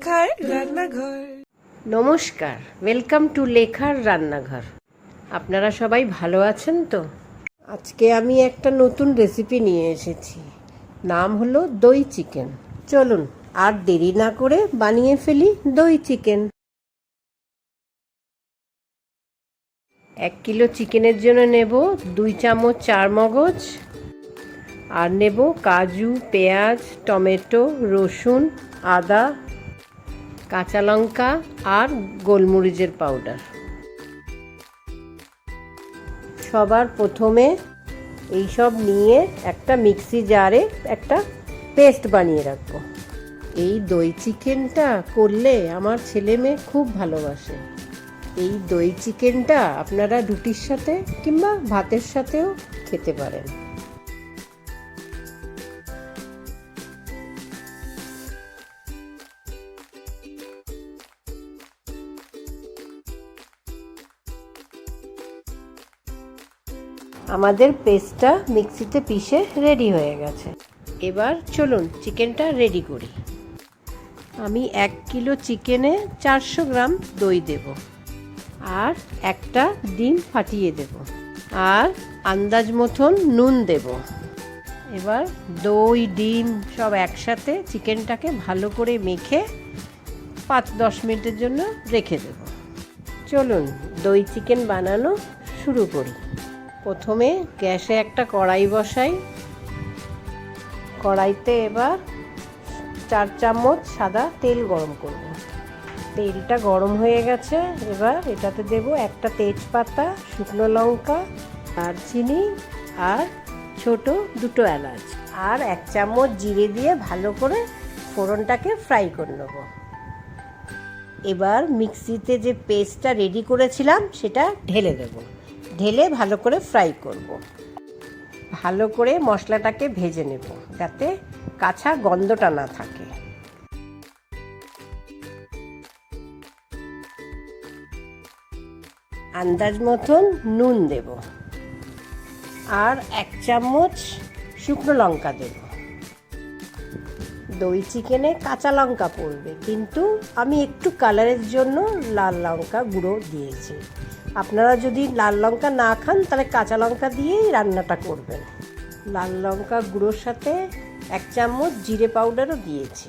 লেখার রান্নাঘর। নমস্কার, ওয়েলকাম টু লেখার রান্নাঘর। আপনারা সবাই ভালো আছেন তো? আজকে আমি একটা নতুন রেসিপি নিয়ে এসেছি, নাম হলো দই চিকেন। চলুন আর দেরি না করে বানিয়ে ফেলি দই চিকেন। 1 কিলো চিকেনের জন্য নেব 2 চামচ চারমগজ, আর নেব কাজু, পেঁয়াজ, টমেটো, রসুন, আদা, কাঁচা লঙ্কা আর গোলমরিচের পাউডার। সবার প্রথমে এইসব নিয়ে একটা মিক্সি জারে একটা পেস্ট বানিয়ে রাখবো। এই দই চিকেনটা করলে আমার ছেলে মেয়ে খুব ভালোবাসে। এই দই চিকেনটা আপনারা রুটির সাথে কিংবা ভাতের সাথেও খেতে পারেন। আমাদের পেস্টটা মিক্সিতে পিষে রেডি হয়ে গেছে। এবার চলুন চিকেনটা রেডি করি। আমি 1 কিলো চিকেনে 400 গ্রাম দই দেব, আর একটা ডিম ফাটিয়ে দেব, আর আন্দাজ মতন নুন দেব। এবার দই, ডিম সব একসাথে চিকেনটাকে ভালো করে মেখে 5-10 মিনিটের জন্য রেখে দেব। চলুন দই চিকেন বানানো শুরু করি। প্রথমে গ্যাসে একটা কড়াই বসাই। কড়াইতে এবার 4 চামচ সাদা তেল গরম করব। তেলটা গরম হয়ে গেছে, এবার এটাতে দেব একটা তেজপাতা, শুকনো লঙ্কা, দারচিনি আর ছোট 2 এলাচ, আর 1 চামচ জিরে দিয়ে ভালো করে ফোড়নটাকে ফ্রাই করে নেব। এবার মিক্সিতে যে পেস্টটা রেডি করেছিলাম সেটা ঢেলে দেব। ঢেলে ভালো করে ফ্রাই করব। ভালো করে মশলাটাকে ভেজে নেব যাতে কাঁচা গন্ধটা না থাকে। আন্দাজ মতন নুন দেব, আর 1 চামচ শুকনো লঙ্কা দেব। দই চিকেনে কাঁচা লঙ্কা পড়বে, কিন্তু আমি একটু কালারের জন্য লাল লঙ্কা গুঁড়ো দিয়েছি। আপনারা যদি লাল লঙ্কা না খান তাহলে কাঁচা লঙ্কা দিয়েই রান্নাটা করবেন। লাল লঙ্কা গুঁড়োর সাথে 1 চামচ জিরে পাউডারও দিয়েছি।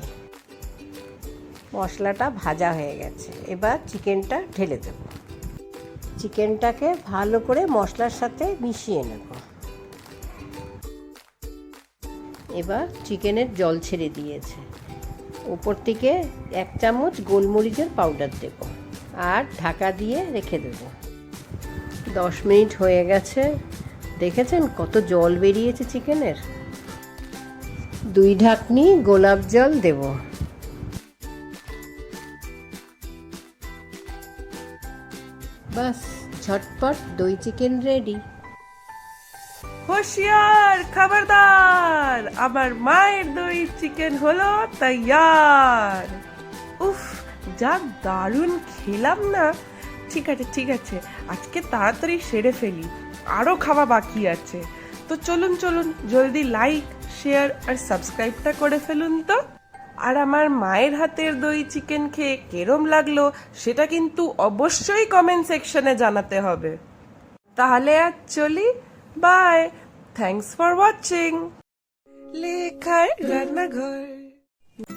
মশলাটা ভাজা হয়ে গেছে, এবার চিকেনটা ঢেলে দেব। চিকেনটাকে ভালো করে মশলার সাথে মিশিয়ে নেব। এবার চিকেনের জল ছেড়ে দিয়েছে। উপর থেকে 1 চামচ গোলমরিচের পাউডার দেব, আর ঢাকা দিয়ে রেখে দেব। 10 মিনিট হয়ে গেছে, দেখেছেন কত জল বেরিয়েছে চিকেনের। 2 ঢাকনি গোলাপ জল দেব। বাস, ঝটপট দই চিকেন রেডি। হুঁশিয়ার, খবরদার, আমার মায়ের দই চিকেন হলো তৈয়ার। উফ, যা দারুণ খেলাম না। ঠিক আছে, আজকে তাড়াতাড়ি সেরে ফেলি, আরো খাওয়া বাকি আছে। তো চলুন জলদি লাইক, শেয়ার আর সাবস্ক্রাইবটা করে ফেলুন তো। আর আমার মায়ের হাতের দই চিকেন খেয়ে কেরম লাগলো সেটা কিন্তু অবশ্যই কমেন্ট সেকশনে জানাতে হবে। তাহলে আজ চলি, বাই, থ্যাঙ্কস ফর ওয়াচিং। লেখার রান্নাঘর।